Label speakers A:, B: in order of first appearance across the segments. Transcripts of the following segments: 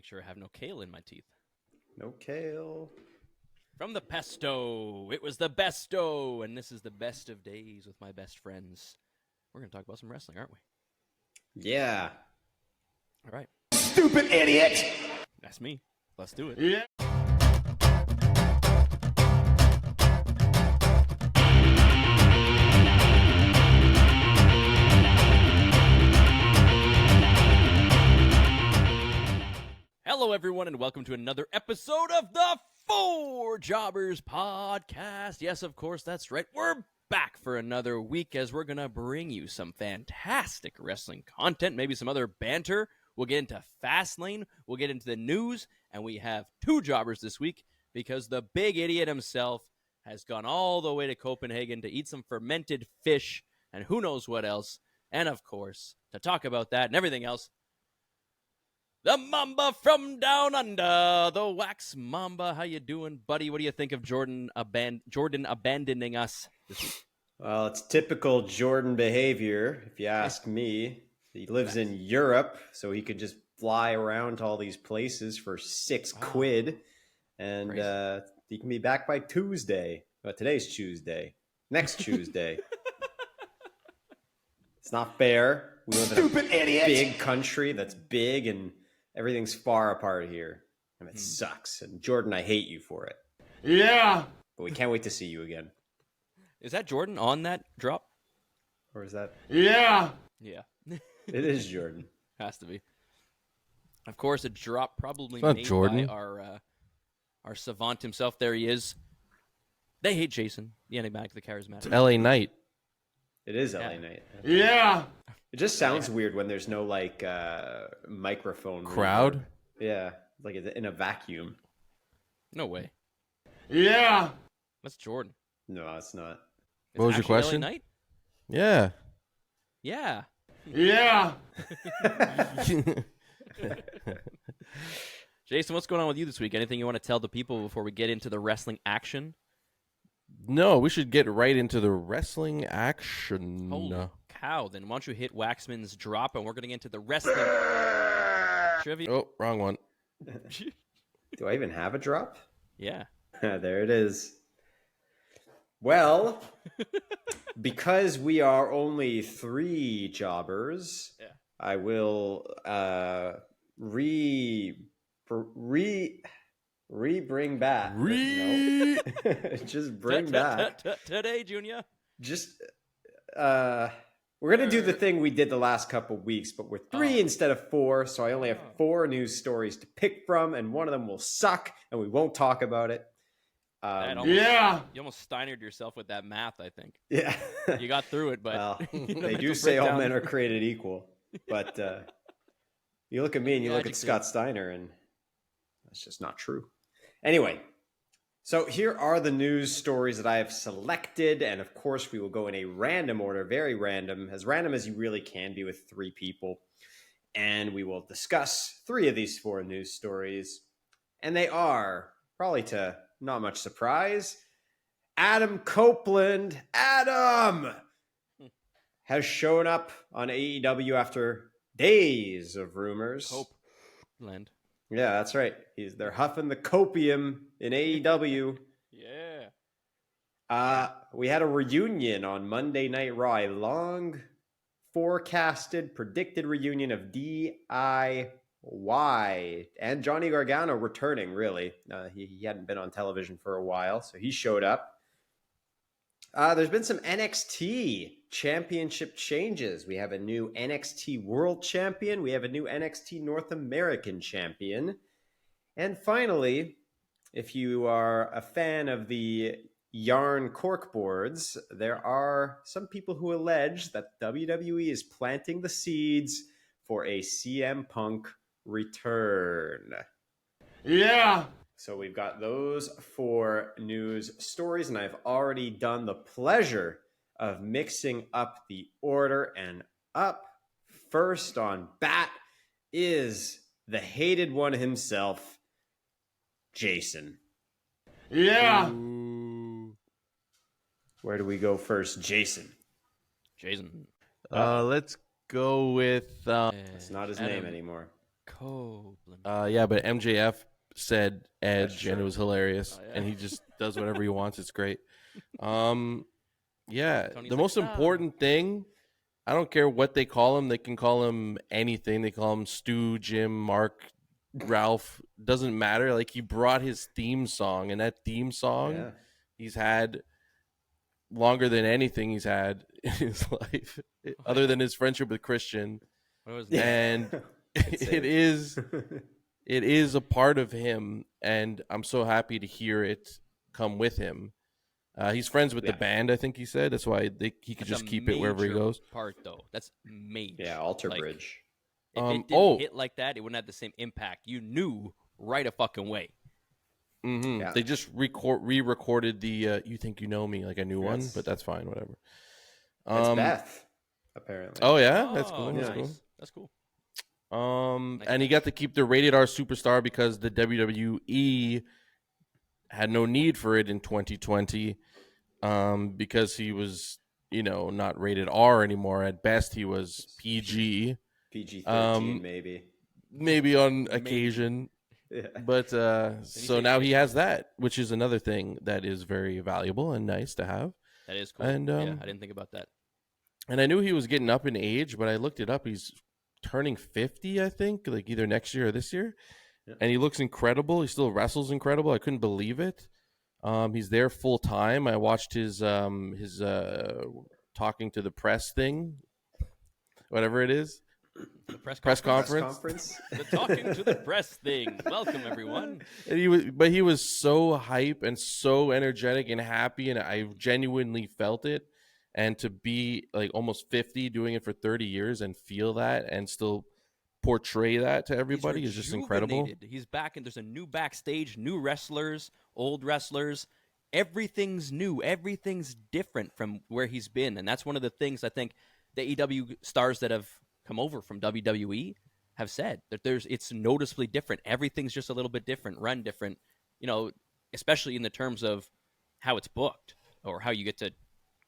A: sure I have no kale in my teeth.
B: No kale.
A: From the pesto, it was the besto, and this is the best of days with my best friends. We're going to talk about some wrestling, aren't we?
B: Yeah.
A: All right.
C: Stupid idiot!
A: That's me. Let's do it.
C: Yeah.
A: Hello, everyone, and welcome to another episode of the Four Jobbers Podcast. Yes, of course, that's right. We're back for another week as we're going to bring you some fantastic wrestling content, maybe some other banter. We'll get into Fastlane, we'll get into the news, and we have two jobbers this week because the big idiot himself has gone all the way to Copenhagen to eat some fermented fish and who knows what else. And, of course, to talk about that and everything else, the Mamba from down under, the Wax Mamba. How you doing, buddy? What do you think of Jordan abandoning us this week?
B: Well, it's typical Jordan behavior, if you ask me. He lives in Europe, so he could just fly around to all these places for £6, and he can be back by Tuesday. But today's Tuesday. Next Tuesday. It's not fair. We live in a big country that's big and everything's far apart here, and it sucks. And Jordan, I hate you for it.
C: Yeah.
B: But we can't wait to see you again.
A: Is that Jordan on that drop?
B: Or is that?
C: Yeah.
A: Yeah.
B: It is Jordan.
A: Has to be. Of course, a drop probably
D: not
A: made
D: Jordan.
A: by our savant himself. There he is. They hate Jason, the enigmatic, the charismatic.
D: LA Knight.
B: It is LA Knight.
C: Yeah.
B: It just sounds weird when there's no like microphone
D: Crowd?
B: reverb. Yeah, like in a vacuum.
A: No way.
C: Yeah.
A: That's Jordan.
B: No, it's not.
A: It's
D: What was your
A: actually LA
D: question?
A: Knight?
D: Yeah.
A: Yeah.
C: Yeah.
A: Jason, what's going on with you this week? Anything you want to tell the people before we get into the wrestling action?
D: No, we should get right into the wrestling action.
A: Holy cow. Then why don't you hit Waxman's drop, and we're going to get into the wrestling trivia.
D: Oh, wrong one.
B: Do I even have a drop?
A: Yeah.
B: There it is. Well, because we are only 3 jobbers,
A: Yeah.
B: I will bring back. No. Just bring back.
A: Today, Junior.
B: Just we're gonna do the thing we did the last couple weeks, but we're 3 instead of 4, so I only have 4 news stories to pick from, and one of them will suck, and we won't talk about it.
C: Yeah.
A: You almost Steinered yourself with that math, I think.
B: Yeah.
A: You got through it, but
B: Well,
A: you know,
B: they
A: it's
B: do
A: a
B: say all
A: breakdown.
B: men are created equal, but you look at me and you look at Scott Steiner, and that's just not true. Anyway, so here are the news stories that I have selected, and of course we will go in a random order, very random as you really can be with 3 people, and we will discuss 3 of these 4 news stories, and they are, probably to not much surprise, Adam Copeland. Adam has shown up on AEW after days of rumors.
A: Copeland.
B: Yeah, that's right. They're huffing the copium in AEW.
A: Yeah.
B: We had a reunion on Monday Night Raw, a long forecasted, predicted reunion of DIY and Johnny Gargano returning, really. He hadn't been on television for a while, so he showed up. There's been some NXT championship changes. We have a new NXT World Champion. We have a new NXT North American Champion. And finally, if you are a fan of the yarn corkboards, there are some people who allege that WWE is planting the seeds for a CM Punk return.
C: Yeah.
B: So we've got those 4 news stories, and I've already done the pleasure of mixing up the order. And up first on bat is the hated one himself, Jason.
C: Yeah.
B: Where do we go first, Jason?
A: Jason.
D: Let's go with...
B: It's not his name anymore.
A: Copeland.
D: Yeah, but MJF said Edge,
B: true.
D: and it was hilarious.
A: Oh, yeah.
D: And he just does whatever he wants. It's great. Yeah,
A: Tony's
D: the
A: like,
D: most
A: "No."
D: important thing, I don't care what they call him. They can call him anything. They call him Stu, Jim, Mark, Ralph. Doesn't matter. Like, he brought his theme song, and that theme song
B: Yeah.
D: he's had longer than anything he's had in his life, other than his friendship with Christian.
A: What was
B: Yeah.
D: And
B: I'd say
D: it is a part of him, and I'm so happy to hear it come with him. He's friends with the
B: Yeah.
D: band, I think he said. That's why he could
A: That's
D: just
A: a
D: keep it wherever he
A: major
D: goes.
A: Part though, that's major.
B: Yeah, Alter
A: Like,
B: Bridge.
A: If it didn't
D: oh.
A: hit like that, it wouldn't have the same impact. You knew right a fucking way.
D: Mm-hmm.
B: Yeah.
D: They just re-recorded the "You Think You Know Me" like a new one,
B: Yes.
D: but that's fine, whatever.
B: It's Beth, apparently.
D: Oh yeah, that's
A: Oh,
D: cool.
B: Yeah.
D: That's
A: nice.
D: cool.
A: That's cool. Nice
D: And he got to keep the Rated R Superstar because the WWE had no need for it in 2020, because he was, not rated R anymore. At best, he was PG,
B: PG-13,
D: maybe on
A: Maybe.
D: occasion.
B: Yeah.
D: But so
A: say
D: now he
A: Christian?
D: has that, which is another thing that is very valuable and nice to have.
A: That is cool.
D: And
A: yeah, I didn't think about that.
D: And I knew he was getting up in age, but I looked it up. He's turning 50, I think, like either next year or this year.
B: Yeah.
D: And he looks incredible. He still wrestles incredible. I couldn't believe it. He's there full time. I watched his talking to the press thing, whatever it is.
A: The press
D: Press
A: conference.
D: conference.
A: The talking to the press thing. Welcome everyone.
D: And he was so hype and so energetic and happy, and I genuinely felt it. And to be like almost 50, doing it for 30 years and feel that and still portray that to everybody is just incredible.
A: Rejuvenated. He's back, and there's a new backstage, new wrestlers, old wrestlers. Everything's new. Everything's different from where he's been, and that's one of the things I think the AEW stars that have come over from WWE have said, that it's noticeably different. Everything's just a little bit different, run different, especially in the terms of how it's booked or how you get to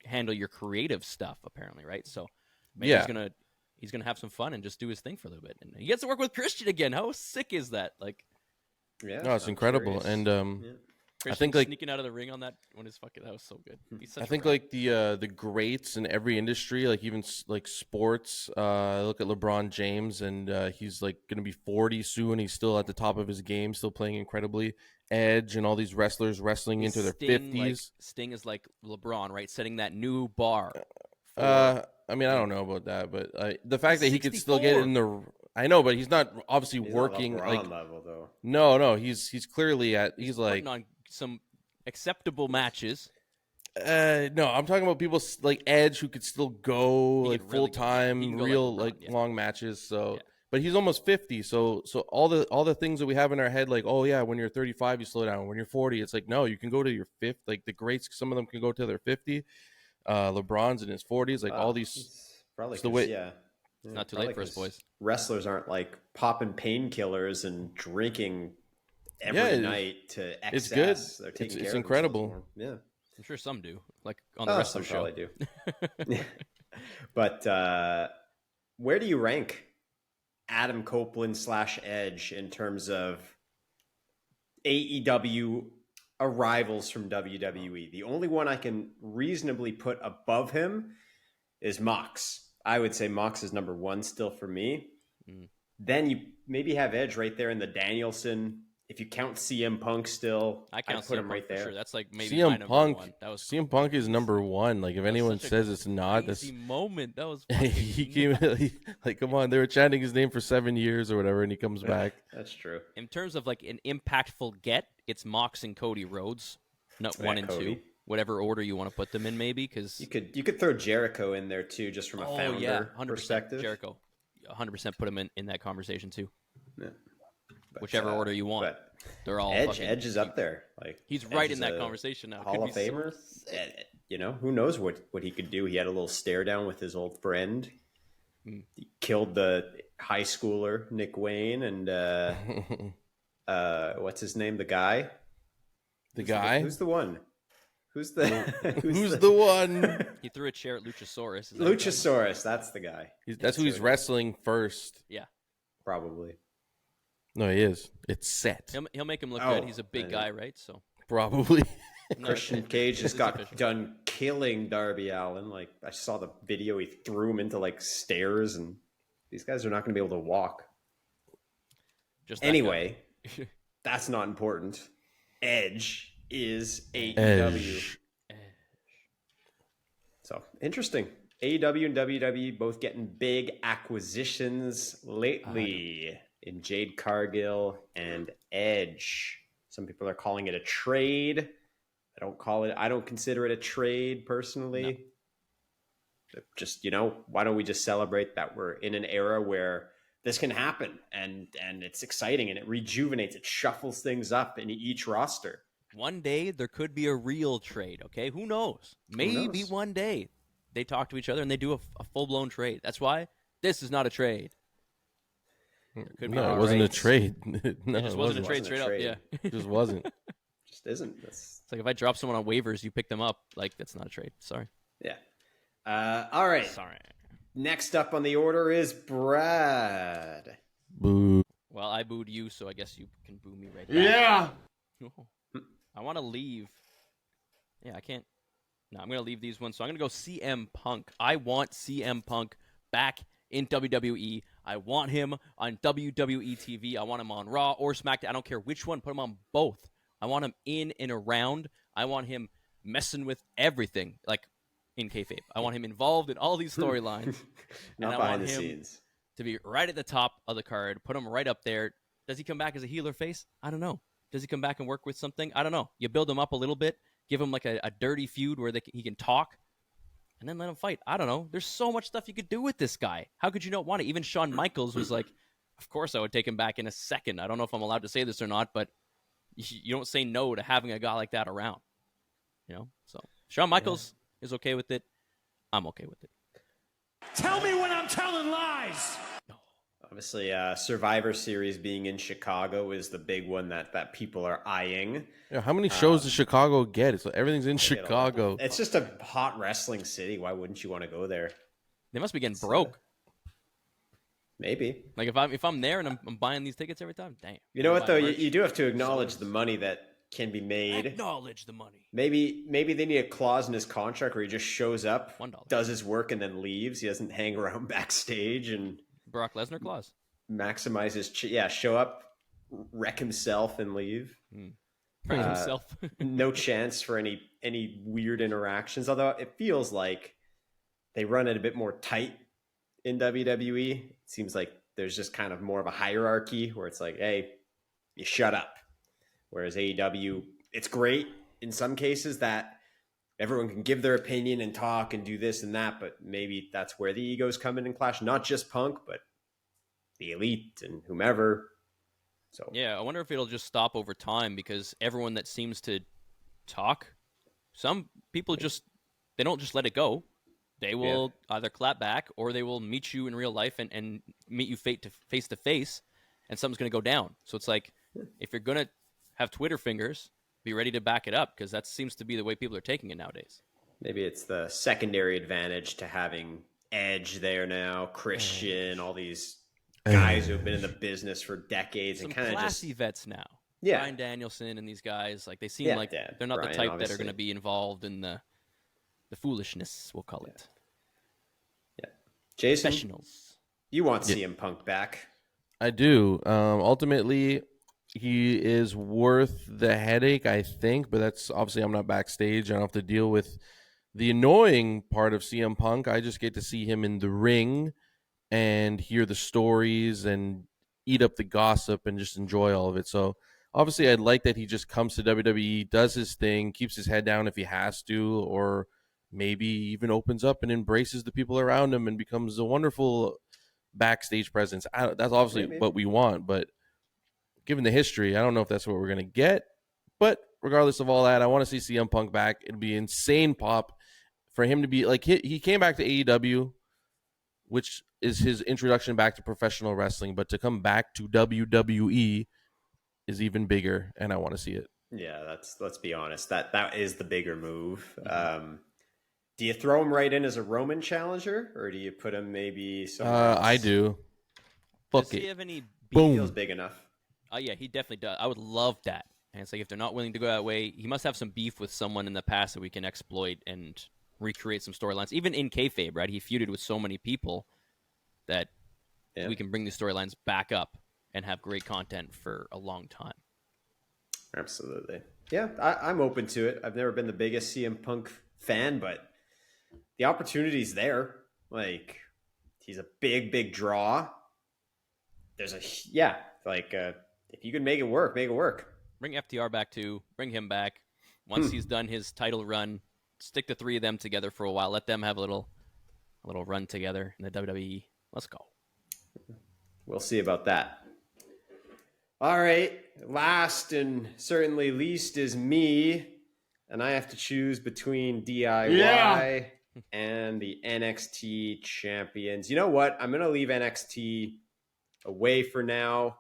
A: handle your creative stuff, apparently, right? So maybe he's gonna have some fun and just do his thing for a little bit. And he gets to work with Christian again. How sick is that? Like,
B: Yeah,
D: No, it's
B: I'm
D: incredible.
B: curious.
D: And
B: Yeah.
A: Christian
D: think, like-
A: sneaking out of the ring on that one is fucking. That was so good. He's such
D: I
A: a
D: think
A: rat.
D: like the greats in every industry, like even like sports. I look at LeBron James, and he's like going to be 40 soon. He's still at the top of his game, still playing incredibly. Edge and all these wrestlers wrestling into their
A: Sting,
D: 50s.
A: like, Sting is like LeBron, right? Setting that new bar.
D: I mean, I don't know about that, but the fact that he could still get
A: 64.
D: in the, I know, but he's not obviously
B: He's
D: working
B: not
D: like.
B: LeBron level though.
D: No, he's clearly at. He's like.
A: Putting on some acceptable matches.
D: No, I'm talking about people like Edge who could still go
A: He
D: like
A: could really
D: full
A: go, yeah. He
D: time,
A: can go like
D: real
A: LeBron,
D: like
A: yeah.
D: long matches. So,
A: Yeah.
D: but he's almost 50. So all the things that we have in our head, like, oh yeah, when you're 35, you slow down. When you're 40, it's like no, you can go to your 50. Like the greats, some of them can go to their 50. LeBron's in his 40s. Like all these.
B: It's probably
D: it's the
B: 'cause,
D: way-
B: yeah.
A: It's not too late for us, boys.
B: Wrestlers aren't like popping painkillers and drinking every
D: Yeah,
B: night to excess.
D: it's good.
B: They're taking
D: It's
B: care of
D: incredible.
B: themselves more. Yeah.
A: I'm sure some do, like on the
B: Oh,
A: rest
B: some
A: of the show.
B: probably do. But where do you rank Adam Copeland / Edge in terms of AEW arrivals from WWE? The only one I can reasonably put above him is Mox. I would say Mox is number one still for me.
A: Mm.
B: Then you maybe have Edge right there in the Danielson. If you count CM Punk still,
A: I count
B: I'd put
A: CM
B: him
A: Punk
B: right
A: for
B: there.
A: sure. That's like maybe my
D: CM
A: number
D: Punk.
A: one. That was
D: CM Punk is number one. Like if
A: that was
D: anyone
A: such a
D: says it's not, that's
A: crazy moment. That was
D: he
A: fucking
D: came like come on. They were chanting his name for 7 years or whatever, and he comes back.
B: That's true.
A: in terms of like an impactful get, it's Mox and Cody Rhodes, not
B: Yeah,
A: one and
B: Cody.
A: two, whatever order you want to put them in, maybe because
B: You could throw Jericho in there too, just from a founder
A: 100%
B: perspective.
A: Jericho, 100% put him in that conversation too.
B: Yeah. But,
A: Whichever order you want.
B: but
A: They're all
B: Edge,
A: fucking-
B: Edge is up there. Like
A: He's
B: Edge
A: right
B: is
A: in that
B: a
A: conversation now.
B: Hall
A: Could
B: of
A: be so
B: Famer.
A: sick.
B: Who knows what he could do? He had a little stare down with his old friend.
A: Hmm.
B: He killed the high schooler Nick Wayne and what's his name? The guy.
D: The guy.
B: Who's the one? Who's the
D: Who's the one?
A: He threw a chair at Luchasaurus. Is that what you're talking
B: Luchasaurus? That's the guy.
D: That's who he's
B: So-
D: wrestling first.
A: about? Yeah.
B: Probably.
D: No, he is. It's Seth.
A: He'll make him look
B: Oh,
A: good. He's a big guy, right? So
D: Probably.
A: no,
B: Christian Cage just
A: it's
B: got
A: official.
B: done killing Darby Allin. Like, I saw the video. He threw him into like stairs, and these guys are not going to be able to walk.
A: Just that
B: Anyway,
A: guy.
B: that's not important. Edge is AEW.
D: Edge.
B: So interesting. AEW and WWE both getting big acquisitions lately in Jade Cargill and Edge. Some people are calling it a trade. I don't consider it a trade personally. No. Just, why don't we just celebrate that we're in an era where this can happen and it's exciting and it rejuvenates, it shuffles things up in each roster.
A: One day there could be a real trade, okay? Who knows? Maybe one day they talk to each other and they do a full-blown trade. That's why this is not a trade.
D: It wasn't a trade. No,
A: It just wasn't a trade straight up. Yeah.
D: It just wasn't.
B: Just isn't.
A: It's like if I drop someone on waivers, you pick them up. Like, that's not a trade. Sorry.
B: Yeah. All right.
A: Sorry.
B: Next up on the order is Brad.
D: Boo.
A: Well, I booed you, so I guess you can boo me right back.
C: Yeah.
A: I want to leave. Yeah, I can't. No, I'm going to leave these ones. So I'm going to go CM Punk. I want CM Punk back in WWE. I want him on WWE TV. I want him on Raw or SmackDown. I don't care which one. Put him on both. I want him in and around. I want him messing with everything, like in kayfabe. I want him involved in all these storylines.
B: Not
A: and I
B: behind
A: want
B: the
A: him
B: scenes.
A: to be right at the top of the card. Put him right up there. Does he come back as a heel or face? I don't know. Does he come back and work with something? I don't know. You build him up a little bit, give him like a dirty feud where he can talk, and then let him fight. I don't know. There's so much stuff you could do with this guy. How could you not want it? Even Shawn Michaels was like, of course I would take him back in a second. I don't know if I'm allowed to say this or not, but you don't say no to having a guy like that around. So Shawn Michaels is okay with it. I'm okay with it.
E: Tell me when I'm telling lies.
B: Obviously, Survivor Series being in Chicago is the big one that people are eyeing.
D: Yeah, how many shows does Chicago get? It's like everything's in Chicago.
B: It's just a hot wrestling city. Why wouldn't you want to go there?
A: They must be getting broke.
B: Maybe.
A: Like if I'm there and I'm buying these tickets every time, damn.
B: You know what though?
A: Merch.
B: You do have to acknowledge the money that can be made.
A: Acknowledge the money.
B: Maybe they need a clause in his contract where he just shows up,
A: $1.
B: does his work, and then leaves. He doesn't hang around backstage and
A: Brock Lesnar clause.
B: maximize his show up, wreck himself, and leave.
A: Frank himself.
B: No chance for any weird interactions. Although it feels like they run it a bit more tight in WWE. It seems like there's just kind of more of a hierarchy where it's like, hey, you shut up. Whereas AEW, it's great in some cases that everyone can give their opinion and talk and do this and that, but maybe that's where the egos come in and clash. Not just Punk, but the Elite and whomever. So
A: Yeah, I wonder if it'll just stop over time because everyone that seems to talk, some people they don't just let it go. They will either clap back or they will meet you in real life and meet you face to face, and something's going to go down. So it's like, if you're going to have Twitter fingers, be ready to back it up because that seems to be the way people are taking it nowadays.
B: maybe it's the secondary advantage to having Edge there now, Christian, all these guys who have been in the business for decades
A: Some
B: and kind of
A: classy
B: just
A: vets now.
B: Yeah.
A: Bryan Danielson and these guys, like they seem like
B: yeah,
A: they're not
B: Bryan,
A: the type that are
B: obviously.
A: going to be involved in the foolishness, we'll call it.
B: Jason,
A: Professionals.
B: you want CM Punk back.
D: I do. Ultimately, he is worth the headache, I think, but that's obviously I'm not backstage. I don't have to deal with the annoying part of CM Punk. I just get to see him in the ring and hear the stories and eat up the gossip and just enjoy all of it. So obviously I'd like that he just comes to WWE, does his thing, keeps his head down if he has to, or maybe even opens up and embraces the people around him and becomes a wonderful backstage presence. That's obviously what we want, but given the history, I don't know if that's what we're going to get. But regardless of all that, I want to see CM Punk back. It'd be insane pop for him to be like, he came back to AEW, which is his introduction back to professional wrestling, but to come back to WWE is even bigger, and I want to see it.
B: Yeah, let's be honest. That is the bigger move. Do you throw him right in as a Roman challenger, or do you put him maybe somewhere else?
D: I do. Fuck
A: Does he
D: it.
A: have any
D: Boom.
B: Feels big enough.
A: Oh yeah, he definitely does. I would love that. And it's like if they're not willing to go that way, he must have some beef with someone in the past that we can exploit and recreate some storylines. Even in kayfabe, right? He feuded with so many people that we can bring these storylines back up and have great content for a long time.
B: Absolutely. Yeah, I'm open to it. I've never been the biggest CM Punk fan, but the opportunity's there. Like, he's a big draw. There's if you can make it work, make it work.
A: Bring FTR back too. Bring him back. Once he's done his title run, stick the three of them together for a while. Let them have a little run together in the WWE. Let's go.
B: We'll see about that. All right. Last and certainly least is me. And I have to choose between DIY and the NXT champions. You know what? I'm going to leave NXT away for now.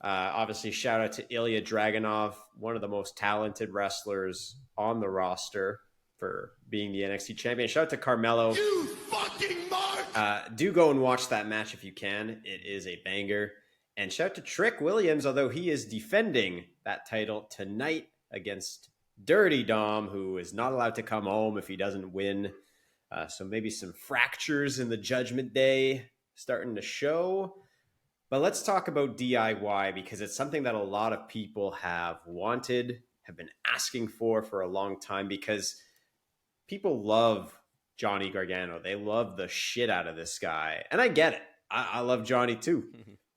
B: Obviously, shout out to Ilya Dragunov, one of the most talented wrestlers on the roster for being the NXT champion. Shout out to Carmelo.
C: You fucking mark!
B: Do go and watch that match if you can. It is a banger. And shout out to Trick Williams, although he is defending that title tonight against Dirty Dom, who is not allowed to come home if he doesn't win. So maybe some fractures in the Judgment Day starting to show. But let's talk about DIY because it's something that a lot of people have wanted, have been asking for a long time because people love Johnny Gargano. They love the shit out of this guy. And I get it. I love Johnny too.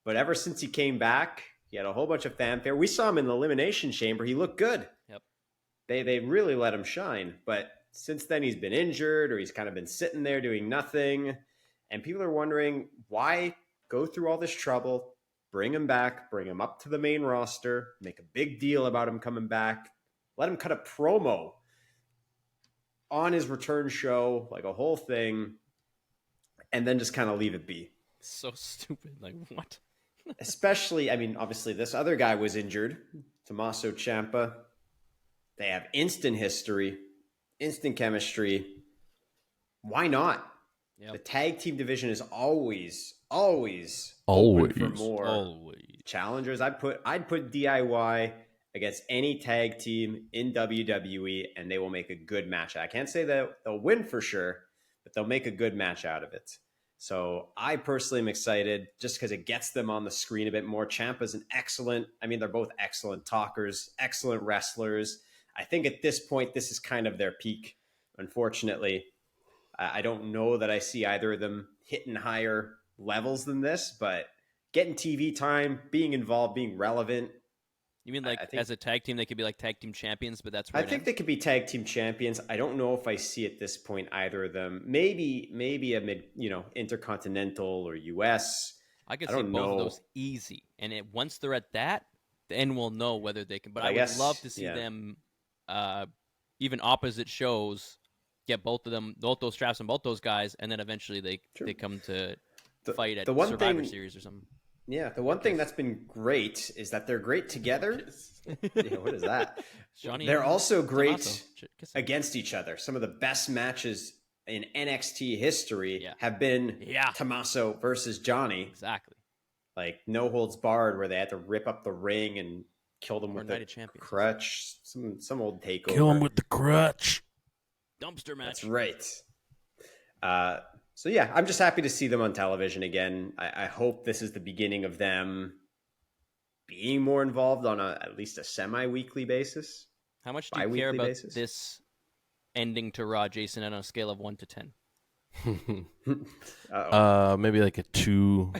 B: But ever since he came back, he had a whole bunch of fanfare. We saw him in the Elimination Chamber. He looked good.
A: Yep.
B: They really let him shine. But since then, he's been injured or he's kind of been sitting there doing nothing. And people are wondering, why go through all this trouble, bring him back, bring him up to the main roster, make a big deal about him coming back, let him cut a promo on his return show, like a whole thing, and then just kind of leave it be.
A: So stupid. Like, what?
B: Especially, I mean, obviously this other guy was injured, Tommaso Ciampa. They have instant history, instant chemistry. Why not?
A: Yep.
B: The tag team division is always open for more challengers. I'd put DIY against any tag team in WWE, and they will make a good match. I can't say that they'll win for sure, but they'll make a good match out of it. So I personally am excited just because it gets them on the screen a bit more. Ciampa's they're both excellent talkers, excellent wrestlers. I think at this point, this is kind of their peak, unfortunately. I don't know that I see either of them hitting higher levels than this, but getting TV time, being involved, being relevant.
A: You mean like as a tag team, they could be like tag team champions, but that's
B: where I think they could be tag team champions. I don't know if I see at this point either of them. Maybe a mid, intercontinental or US.
A: I could see both of those easy. And once they're at that, then we'll know whether they can. But I would love to see them, even opposite shows, get both those straps on both those guys, and then eventually they come to fight at Survivor Series or something.
B: Yeah, the one thing that's been great is that they're great together. What is that? They're also great against each other. Some of the best matches in NXT history have been Tommaso versus Johnny.
A: Exactly.
B: Like no holds barred, where they had to rip up the ring and kill them with a crutch. Some old takeover.
D: Kill him with the crutch.
A: Dumpster match.
B: That's right. So yeah, I'm just happy to see them on television again. I hope this is the beginning of them being more involved on at least a semi-weekly basis.
A: How much do you care about this ending to Raw, Jason, on a scale of 1 to 10?
D: Maybe like a 2.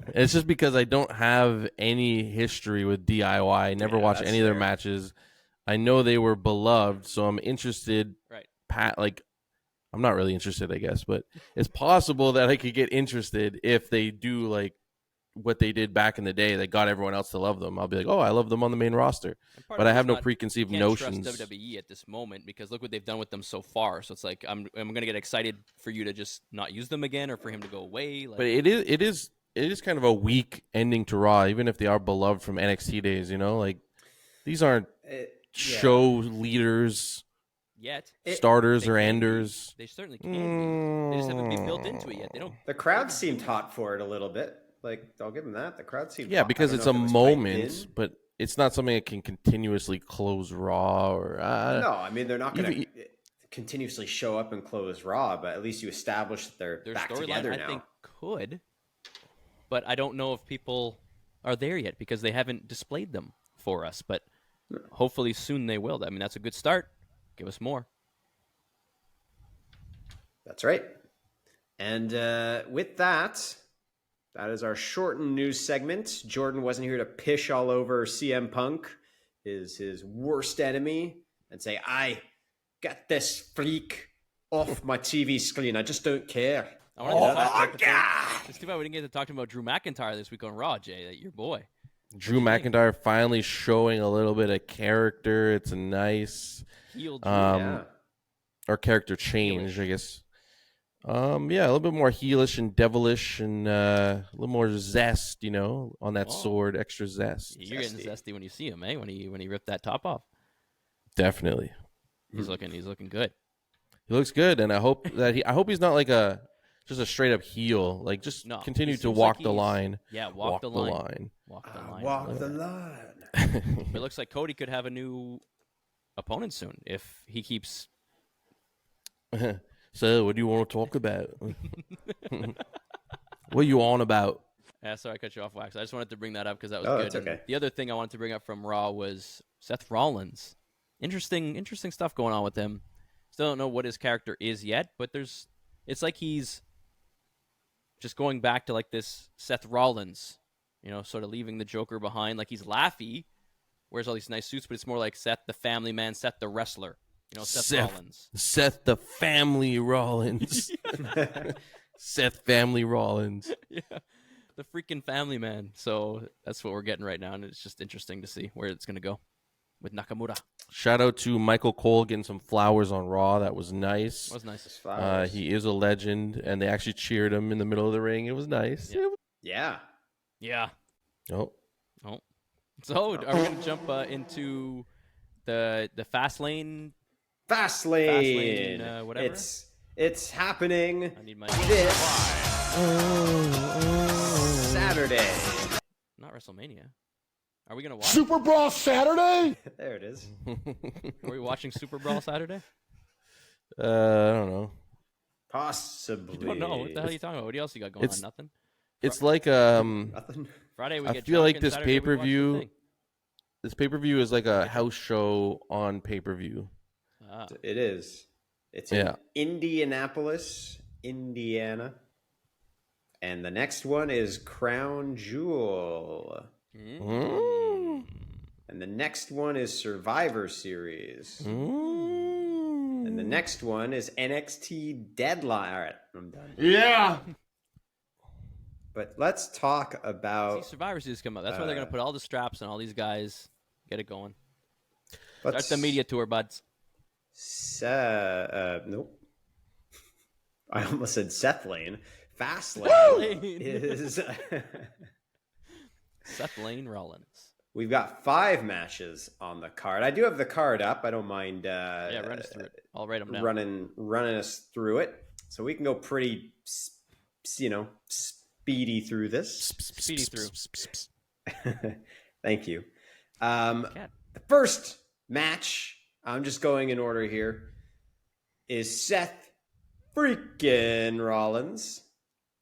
D: It's just because I don't have any history with DIY. I never watched any of their matches. I know they were beloved, so I'm interested.
A: Right.
D: I'm not really interested, I guess, but it's possible that I could get interested if they do like what they did back in the day that got everyone else to love them. I'll be like, oh, I love them on the main roster. But I have no preconceived notions.
A: Trust WWE at this moment because look what they've done with them so far. So it's like I'm going to get excited for you to just not use them again or for him to go away.
D: But it is kind of a weak ending to Raw, even if they are beloved from NXT days. Like these aren't show leaders.
A: Yet
D: starters or enders.
A: They certainly can be. They just haven't been built into it yet. They don't.
B: The crowd seemed hot for it a little bit. Like, I'll give him that. The crowd seemed
D: Yeah,
B: I
D: because
B: don't
D: it's
B: know
D: a
B: if it was piped
D: moment,
B: in.
D: but it's not something that can continuously close Raw or.
B: No, I mean, they're not going
D: even-
B: to continuously show up and close Raw, but at least you establish that they're
A: Their
B: back
A: storyline,
B: together
A: I
B: now.
A: think, could, but I don't know if people are there yet because they haven't displayed them for us. But hopefully soon they will. I mean, that's a good start. Give us more.
B: That's right. And with that, that is our shortened news segment. Jordan wasn't here to pish all over CM Punk, his worst enemy, and say, I get this freak off my TV screen. I just don't care.
A: I wanted to talk about it's too bad we didn't get to talk to him about Drew McIntyre this week on Raw, Jay. Your boy.
D: Drew
A: What do you think?
D: McIntyre finally showing a little bit of character. It's a nice
A: Heel Drew.
B: Yeah.
D: or character change, I guess. Yeah, a little bit more heelish and devilish and a little more zest, on that sword, extra zest.
A: You're getting zesty when you see him, eh? When he ripped that top off.
D: Definitely.
A: He's looking good.
D: He looks good, and I hope he's not like just a straight up heel. Like, just
A: No,
D: continue
A: he
D: to
A: seems
D: walk
A: like
D: the
A: he's-
D: line.
A: Yeah, walk the line. Walk the line.
B: Walk the line.
A: It looks like Cody could have a new opponent soon if he keeps.
D: So, what do you want to talk about? What are you on about?
A: Sorry, I cut you off, Wax. I just wanted to bring that up because that was
B: Oh,
A: good.
B: that's
A: And
B: okay.
A: the other thing I wanted to bring up from Raw was Seth Rollins. Interesting stuff going on with him. Still don't know what his character is yet, but it's like he's just going back to like this Seth Rollins, sort of leaving the Joker behind. Like he's laughy, wears all these nice suits, but it's more like Seth the family man, Seth the wrestler. Seth Rollins.
D: Seth the Family Rollins. Seth Family Rollins.
A: Yeah, the freaking family man. So that's what we're getting right now, and it's just interesting to see where it's going to go with Nakamura.
D: Shout out to Michael Cole getting some flowers on Raw. That was nice.
A: That was nice.
D: He is a legend, and they actually cheered him in the middle of the ring. It was nice.
B: Yeah.
A: Yeah.
D: Oh.
A: So are we going to jump into the Fastlane?
B: Fastlane.
A: Whatever.
B: It's happening
A: I need my
B: this Saturday.
A: not WrestleMania. Are we going to watch?
C: Super Brawl Saturday?
B: There it is.
A: Are we watching Super Brawl Saturday?
D: I don't know.
B: Possibly.
A: I don't know. What the hell are you talking about? What else you got going on? Nothing.
D: It's like
B: Nothing.
A: Friday we
D: I
A: get
D: feel
A: drunk
D: like
A: and
D: this
A: Saturday we watch the
D: pay-per-view.
A: thing.
D: This pay-per-view is like a house show on pay-per-view.
A: Ah.
B: It is. It's in Indianapolis, Indiana. And the next one is Crown Jewel.
D: Mm.
B: And the next one is Survivor Series.
D: Mm.
B: And the next one is NXT Deadline. All right, I'm done.
C: Yeah.
B: But let's talk about...
A: See, Survivor Series come up. That's where they're going to put all the straps on all these guys. Get it going. Start the media tour, buds.
B: Nope. I almost said Seth Lane. Fastlane is...
A: Seth Lane Rollins.
B: We've got 5 matches on the card. I do have the card up. I don't mind
A: Run us through it. I'll write them down.
B: running us through it. So we can go pretty, speedy through this.
A: Speedy through.
B: Thank you. The first match, I'm just going in order here, is Seth freaking Rollins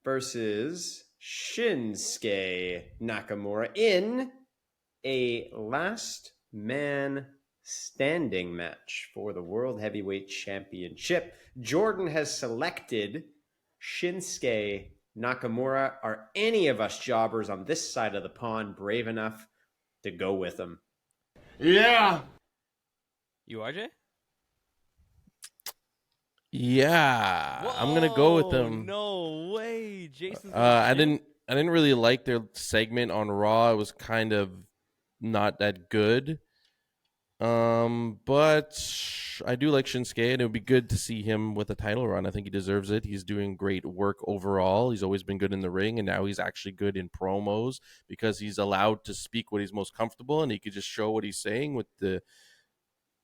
B: versus Shinsuke Nakamura in a last man standing match for the World Heavyweight Championship. Jordan has selected Shinsuke Nakamura. Are any of us jobbers on this side of the pond brave enough to go with him?
C: Yeah.
A: You are, Jay?
D: Yeah, I'm gonna go with them.
A: No way, Jason.
D: I didn't really like their segment on Raw. It was kind of not that good. But I do like Shinsuke, and it would be good to see him with a title run. I think he deserves it. He's doing great work overall. He's always been good in the ring, and now he's actually good in promos because he's allowed to speak what he's most comfortable, and he could just show what he's saying with the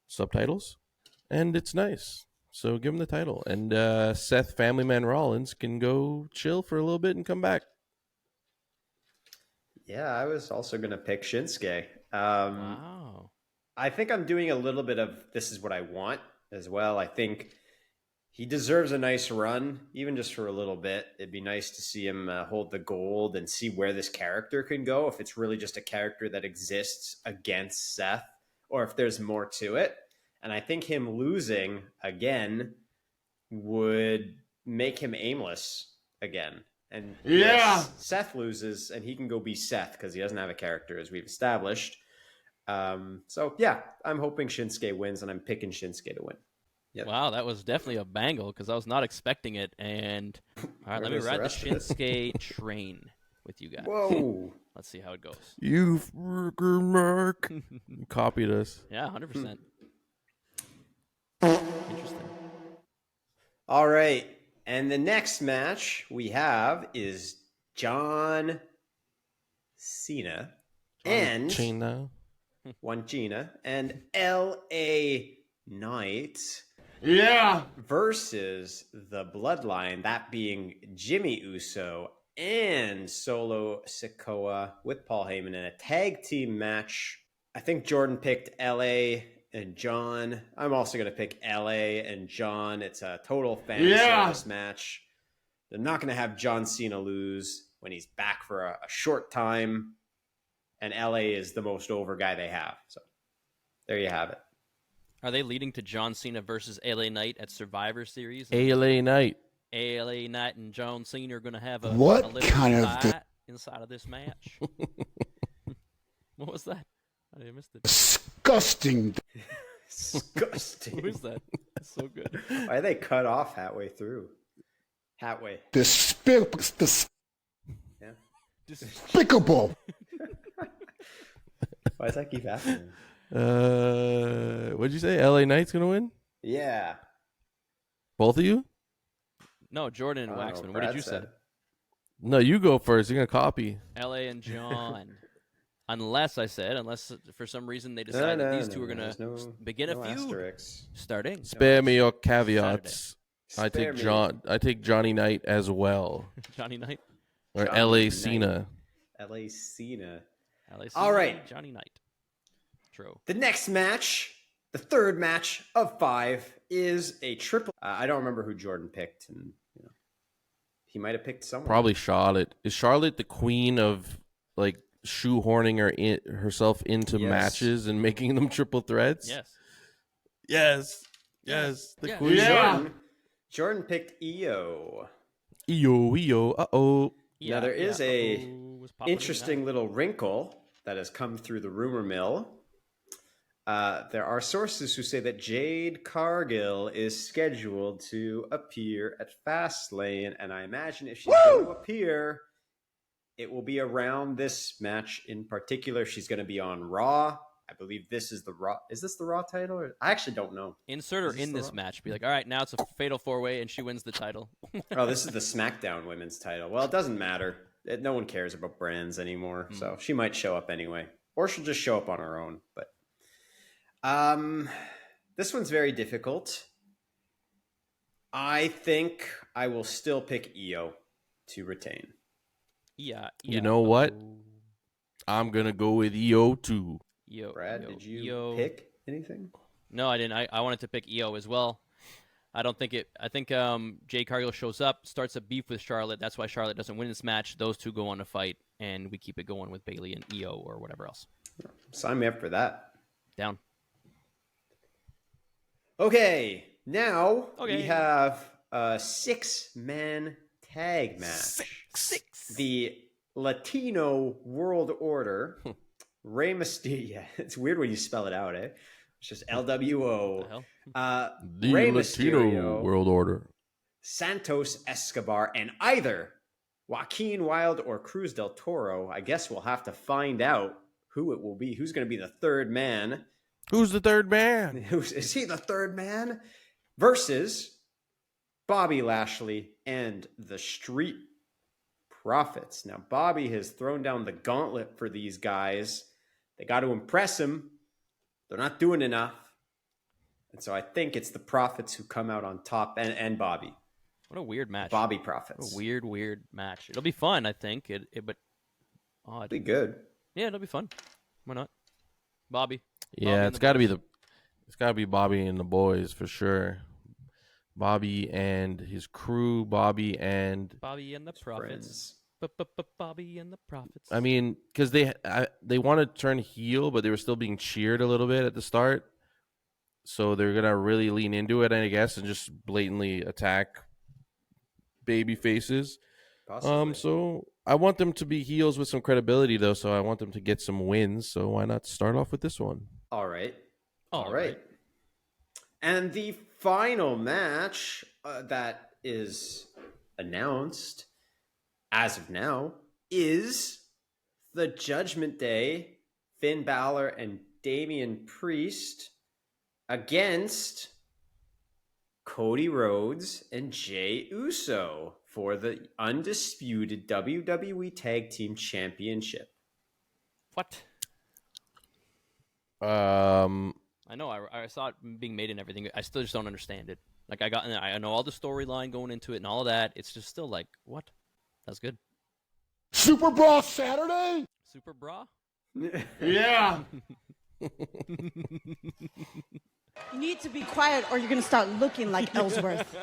D: subtitles, and it's nice. So give him the title, and Seth Family Man Rollins can go chill for a little bit and come back.
B: Yeah, I was also going to pick Shinsuke.
A: Wow.
B: I think I'm doing a little bit of this is what I want as well. I think he deserves a nice run, even just for a little bit. It'd be nice to see him hold the gold and see where this character can go. If it's really just a character that exists against Seth, or if there's more to it. And I think him losing again would make him aimless again. And yes, Seth loses, and he can go be Seth because he doesn't have a character, as we've established. So yeah, I'm hoping Shinsuke wins, and I'm picking Shinsuke to win. Yep.
A: Wow, that was definitely a bangle because I was not expecting it. And all right, let me ride the Shinsuke train with you guys.
B: Whoa!
A: Let's see how it goes.
D: You freaking Mark. You copied us.
A: Yeah, 100%. Interesting.
B: All right, and the next match we have is John Cena and Juan Cena and LA Knight.
C: Yeah.
B: Versus the Bloodline, that being Jimmy Uso and Solo Sikoa with Paul Heyman in a tag team match. I think Jordan picked LA and John. I'm also going to pick LA and John. It's a total fan service match. They're not going to have John Cena lose when he's back for a short time. And LA is the most over guy they have. So there you have it.
A: Are they leading to John Cena versus LA Knight at Survivor Series?
D: LA Knight.
A: LA Knight and John Cena are going to have a
C: What
A: little
C: kind of
A: fight inside of this match. What was that? I missed it.
C: Disgusting.
B: Disgusting.
A: Who is that? That's so good.
B: Why are they cut off halfway through? Halfway. Yeah.
C: Despicable.
B: Why does that keep happening?
D: What'd you say? LA Knight's gonna win?
B: Yeah.
D: Both of you?
A: No, Jordan and Waxman. What did you say?
D: No, you go first. You're gonna copy.
A: LA and John. Unless for some reason they decide that these two are gonna begin a feud.
B: Asterisks.
A: Starting.
D: Spare me your caveats. I
B: Spare
D: take Johnny Knight as well.
A: Johnny Knight.
D: Or
B: Johnny
D: LA
B: Knight.
D: Cena.
B: LA Cena.
A: LA Cena.
B: All right.
A: Johnny Knight. True.
B: The next match, the third match of 5, is a triple. I don't remember who Jordan picked, and he might have picked someone.
D: Probably Charlotte. Is Charlotte the queen of like shoehorning herself into matches and making them triple threats?
A: Yes.
D: The queen.
C: Yeah.
B: Jordan picked EO.
D: EO. Uh-oh.
B: Now there is a interesting little wrinkle that has come through the rumor mill. There are sources who say that Jade Cargill is scheduled to appear at Fastlane, and I imagine if she's going to appear, it will be around this match in particular. She's going to be on Raw. I believe this is the Raw. Is this the Raw title? I actually don't know.
A: Insert her in this match. Be like, all right, now it's a fatal 4-way, and she wins the title.
B: Oh, this is the SmackDown Women's title. Well, it doesn't matter. No one cares about brands anymore, so she might show up anyway, or she'll just show up on her own. But this one's very difficult. I think I will still pick EO to retain.
A: Yeah.
D: You know what? I'm gonna go with EO too.
B: Brad, did you pick anything?
A: No, I didn't. I wanted to pick EO as well. I think Jade Cargill shows up, starts a beef with Charlotte. That's why Charlotte doesn't win this match. Those two go on to fight, and we keep it going with Bayley and EO or whatever else.
B: Sign me up for that.
A: Down.
B: Okay, now we have a 6-man tag match.
A: Six.
B: The Latino World Order. Rey Mysterio. Yeah, it's weird when you spell it out, eh? It's just LWO.
D: The
B: Rey
D: Latino
B: Mysterio,
D: World Order.
B: Santos Escobar, and either Joaquin Wilde or Cruz del Toro. I guess we'll have to find out who it will be. Who's going to be the third man?
D: Who's the third man?
B: Is he the third man? Versus Bobby Lashley and the Street Profits. Now, Bobby has thrown down the gauntlet for these guys. They got to impress him. They're not doing enough. And so I think it's the Profits who come out on top, and Bobby.
A: What a weird match.
B: Bobby Profits.
A: What a weird match. It'll be fun, I think. But odd.
B: Be good.
A: Yeah, it'll be fun. Why not? Bobby.
D: Yeah,
A: Bobby
D: it's
A: and
D: got to be
A: boys.
D: it's got to be Bobby and the boys for sure. Bobby and his crew. Bobby and
A: Bobby and the Prophets.
B: Friends.
A: Bobby and the Prophets.
D: I mean, because they want to turn heel, but they were still being cheered a little bit at the start, so they're gonna really lean into it, I guess, and just blatantly attack baby faces.
B: Possibly.
D: So I want them to be heels with some credibility, though. So I want them to get some wins. So why not start off with this one?
B: All right.
A: All right.
B: And the final match that is announced as of now is the Judgment Day, Finn Balor and Damian Priest against Cody Rhodes and Jey Uso for the undisputed WWE Tag Team Championship.
A: What? I know. I saw it being made and everything. I still just don't understand it. Like I know all the storyline going into it and all of that. It's just still like, what? That's good.
C: Super Brawl Saturday?
A: Super bra.
C: Yeah.
F: You need to be quiet or you're going to start looking like Ellsworth.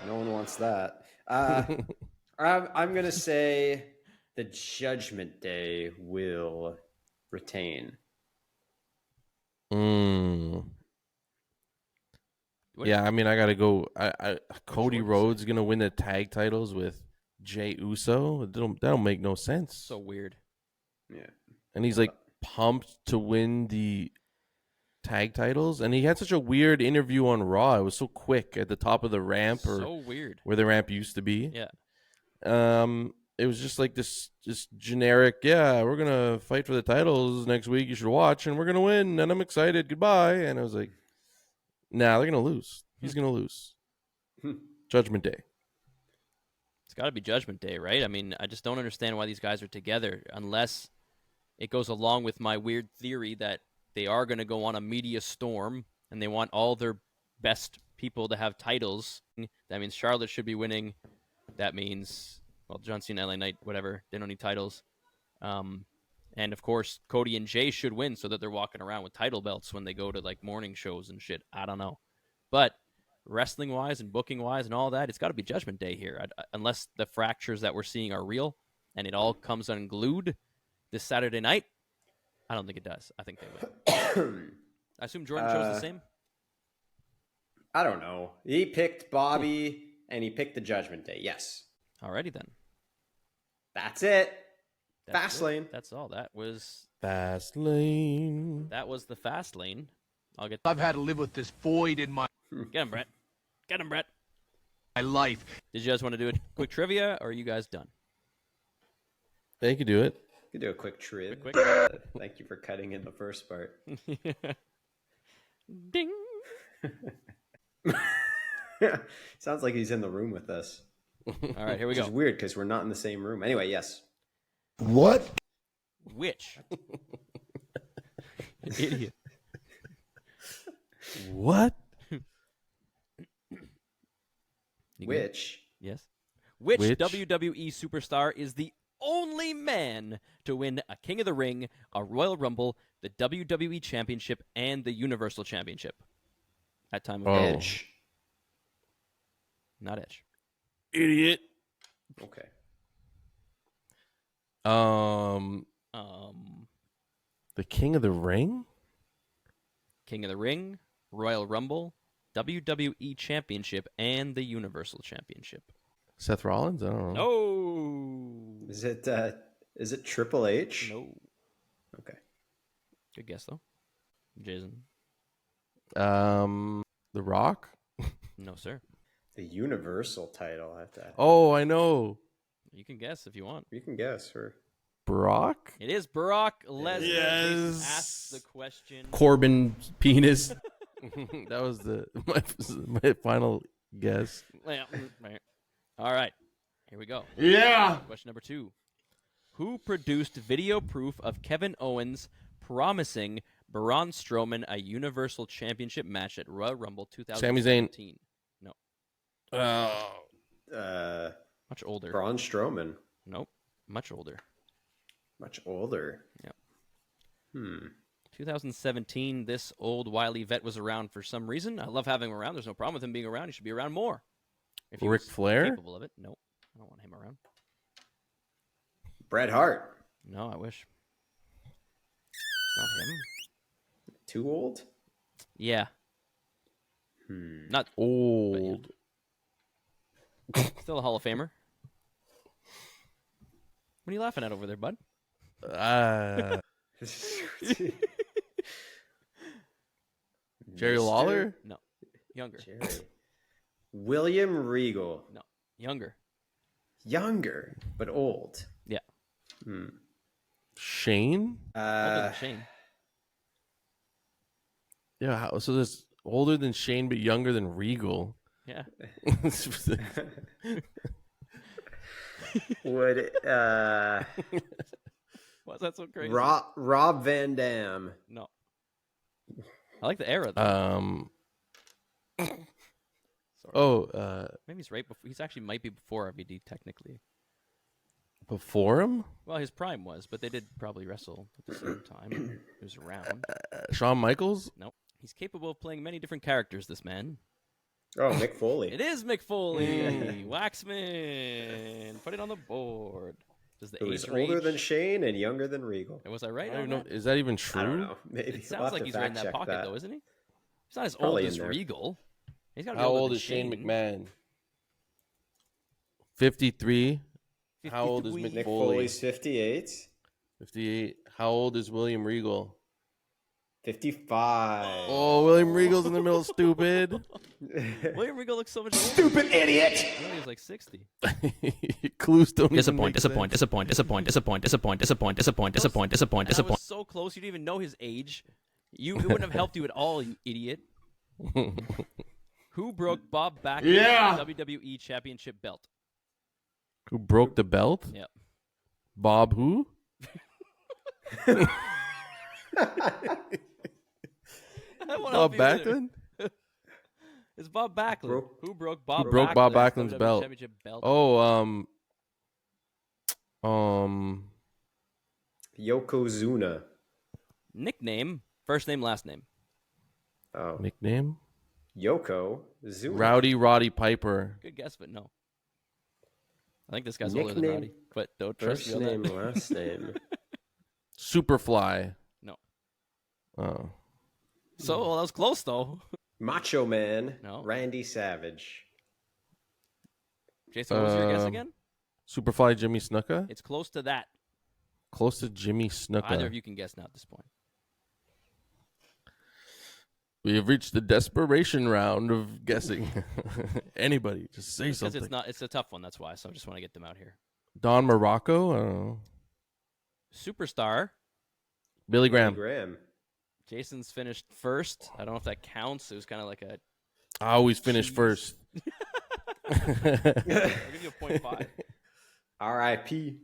B: No one wants that. I'm going to say the Judgment Day will retain.
D: Yeah, I mean, I gotta go. Cody
A: choice.
D: Rhodes gonna win the tag titles with Jey Uso. That'll make no sense.
A: So weird.
B: Yeah.
D: And he's like pumped to win the tag titles, and he had such a weird interview on Raw. It was so quick at the top of the ramp, or
A: So weird.
D: where the ramp used to be.
A: Yeah.
D: It was just like this, just generic. Yeah, we're gonna fight for the titles next week. You should watch, and we're gonna win, and I'm excited. Goodbye. And I was like, nah, they're gonna lose. He's gonna lose. Judgment Day.
A: It's got to be Judgment Day, right? I mean, I just don't understand why these guys are together unless it goes along with my weird theory that they are going to go on a media storm and they want all their best people to have titles. That means Charlotte should be winning. That means, well, John Cena, LA Knight, whatever. They don't need titles. And, of course, Cody and Jay should win so that they're walking around with title belts when they go to, like, morning shows and shit. I don't know. But wrestling-wise and booking-wise and all that, it's got to be Judgment Day here. Unless the fractures that we're seeing are real and it all comes unglued this Saturday night, I don't think it does. I think they win. I assume Jordan chose the same?
B: I don't know. He picked Bobby and he picked the Judgment Day. Yes.
A: Alrighty then.
B: That's it.
A: That's
B: Fastlane.
A: it. That's all. That was
D: Fastlane.
A: the fast lane.
E: I've had to live with this void in my
A: Get him, Brett. Get him, Brett.
E: life.
A: Did you guys want to do a quick trivia, or are you guys done?
D: They could do it.
B: You could do a quick trib.
A: Quick.
B: Thank you for cutting in the first part.
A: Ding.
B: Sounds like he's in the room with us.
A: All right, here we
B: Which is
A: go.
B: weird because we're not in the same room. Anyway, yes.
C: What?
A: Which? Idiot.
D: What?
B: Which?
A: Yes. Which
D: Which?
A: WWE superstar is the only man to win a King of the Ring, a Royal Rumble, the WWE Championship, and the Universal Championship? At time of
D: Oh.
B: Edge.
A: Not Edge.
D: Idiot.
B: Okay.
D: The King of the Ring?
A: King of the Ring, Royal Rumble, WWE Championship, and the Universal Championship.
D: Seth Rollins? I don't know.
A: No.
B: Is it Triple H?
A: No.
B: Okay.
A: Good guess, though. Jason.
D: The Rock?
A: No, sir.
B: The Universal title. I have to.
D: Oh, I know.
A: You can guess if you want.
B: You can guess. Or
D: Brock?
A: It is Brock Lesnar.
D: Yes.
A: Jason asked the question.
G: Corbin penis.
D: That was my final guess.
A: All right. Here we go.
C: Yeah.
A: Question number 2. Who produced video proof of Kevin Owens promising Braun Strowman a Universal Championship match at Royal Rumble 2017? No.
B: uh,
A: Much older.
B: Braun Strowman.
A: Nope. Much older.
B: Much older.
A: Yep.
B: 2017,
A: this old wily vet was around for some reason. I love having him around. There's no problem with him being around. He should be around more. If he
D: Ric
A: was
D: Flair?
A: capable of it. Nope. I don't want him around.
B: Bret Hart.
A: No, I wish. It's not him.
B: Too old?
A: Yeah. Not
D: Old.
A: still a Hall of Famer. What are you laughing at over there, bud?
D: Jerry
B: Mister
D: Lawler?
A: No. Younger.
B: Jerry. William Regal.
A: No. Younger.
B: Younger, but old.
A: Yeah.
D: Shane?
A: Older than Shane.
D: Yeah, so this older than Shane but younger than Regal.
A: Yeah.
B: Would
A: Why is that so crazy?
B: Rob Van Dam.
A: No. I like the era, though. Sorry. Maybe he's right before. He's actually might be before RVD, technically.
D: Before him?
A: Well, his prime was, but they did probably wrestle at the same time. He was around.
D: Shawn Michaels?
A: Nope. He's capable of playing many different characters, this man.
B: Oh, Mick Foley.
A: It is Mick Foley. Waxman. Put it on the board. Does the
B: Who is
A: age
B: older
A: range?
B: than Shane and younger than Regal.
A: Was I right
D: I don't
A: on
D: even know.
A: that?
D: Is that even true?
B: I don't know. Maybe
A: It
B: we'll
A: sounds
B: have
A: like
B: to
A: he's right in
B: fact
A: that
B: check
A: pocket, though, isn't he? He's not as
B: Probably
A: old
B: in
A: as
B: there.
A: Regal. He's got to be
D: How
A: older
D: old
A: than
D: is Shane
A: Shane
D: McMahon? 53. How old is
A: 53.
D: Mick
B: Mick
D: Foley?
B: Foley's 58.
D: 58. How old is William Regal?
B: 55.
D: Oh, William Regal's in the middle, stupid.
A: William Regal looks so much older.
C: Stupid idiot!
A: I thought he was like 60.
D: Clues don't even
A: Disappoint.
D: make sense.
A: And I was so close, you didn't even know his age. It wouldn't have helped you at all, you idiot. Who broke Bob Backlund's WWE Championship belt?
D: Who broke the belt?
A: Yep.
D: Bob who? Bob Backlund?
A: It's Bob Backlund. Who broke Bob
D: Who broke Bob
A: Backlund's
D: Backlund's
A: WWE
D: belt?
A: Championship belt?
D: Oh,
B: Yokozuna.
A: Nickname, first name, last name.
B: Oh,
D: nickname?
B: Yoko Zuna.
D: Rowdy Roddy Piper.
A: Good guess, but no. I think this guy's older than
B: Nickname,
A: Roddy, but don't trust
B: First
A: me on
B: name,
A: that.
B: last name.
D: Superfly.
A: No.
D: Oh.
A: So, well, that was close, though.
B: Macho Man.
A: No.
B: Randy Savage.
A: Jason, what was your guess again?
D: Superfly Jimmy Snuka?
A: It's close to that.
D: Close to Jimmy Snuka.
A: Either of you can guess now at this point.
D: We have reached the desperation round of guessing. Anybody, just say
A: Because
D: something.
A: it's a tough one, that's why. So I just want to get them out here.
D: Don Morocco? I don't know.
A: Superstar.
D: Billy Graham.
B: Graham.
A: Jason's finished first. I don't know if that counts. It was kind of like a.
D: I always finish
A: Jeez.
D: first.
A: I'll give you a 0.5.
B: R.I.P.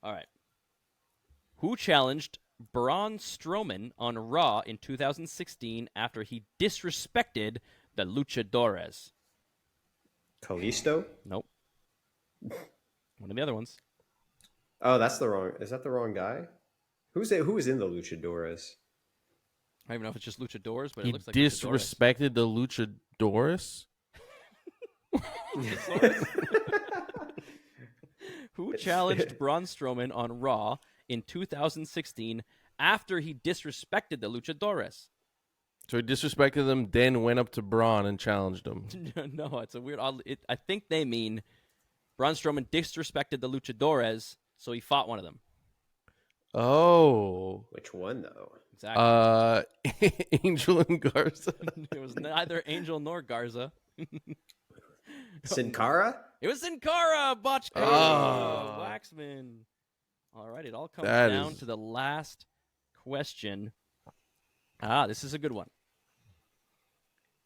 A: All right. Who challenged Braun Strowman on Raw in 2016 after he disrespected the Luchadores?
B: Kalisto?
A: Nope. One of the other ones.
B: Oh, that's the wrong. Is that the wrong guy? Who is in the Luchadores?
A: I don't even know if it's just Luchadors, but
D: He
A: it looks like
D: disrespected the Luchadores?
A: Luchadores. Who challenged Braun Strowman on Raw in 2016 after he disrespected the Luchadores?
D: So he disrespected them, then went up to Braun and challenged him.
A: No, it's a weird. I think they mean Braun Strowman disrespected the Luchadores, so he fought one of them.
D: Oh.
B: Which one though?
A: Exactly.
D: Angel and Garza.
A: It was neither Angel nor Garza.
B: Sin Cara?
A: It was Sin Cara, Botch.
D: Oh.
A: Waxman. All right, it all comes
D: That
A: down
D: is-
A: to the last question. This is a good one.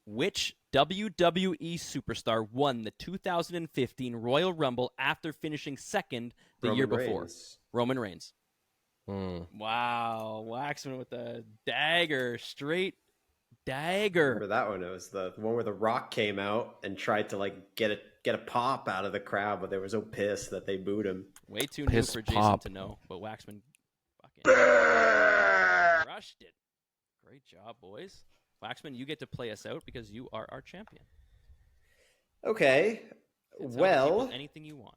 A: Which WWE superstar won the 2015 Royal Rumble after finishing second the year before?
B: Reigns.
A: Roman Reigns.
D: Mm.
A: Wow, Waxman with the dagger, straight dagger.
B: Remember that one? It was the one where The Rock came out and tried to like get a pop out of the crowd, but they were so pissed that they booed him.
A: Way too new
D: Piss
A: for Jason
D: pop.
A: to know, but Waxman fucking crushed it. Great job, boys. Waxman, you get to play us out because you are our champion.
B: Okay.
A: Tell the
B: Well,
A: people anything you want.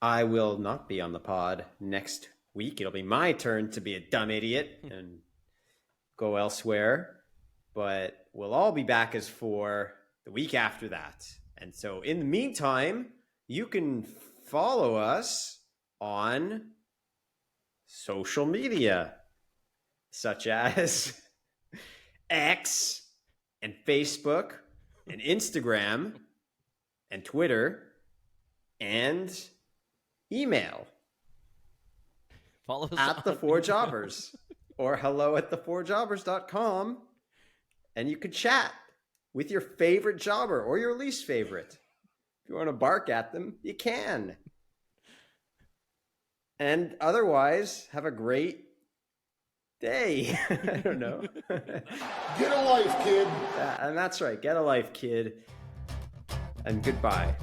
B: I will not be on the pod next week. It'll be my turn to be a dumb idiot and go elsewhere. But we'll all be back as for the week after that. And so in the meantime, you can follow us on social media, such as X and Facebook and Instagram and Twitter and email
A: Follow us
B: at the
A: on-
B: Four Jobbers or hello@the4jobbers.com, and you can chat with your favorite jobber or your least favorite. If you want to bark at them, you can. And otherwise, have a great day. I don't know.
C: Get a life, kid.
B: And that's right. Get a life, kid. And goodbye.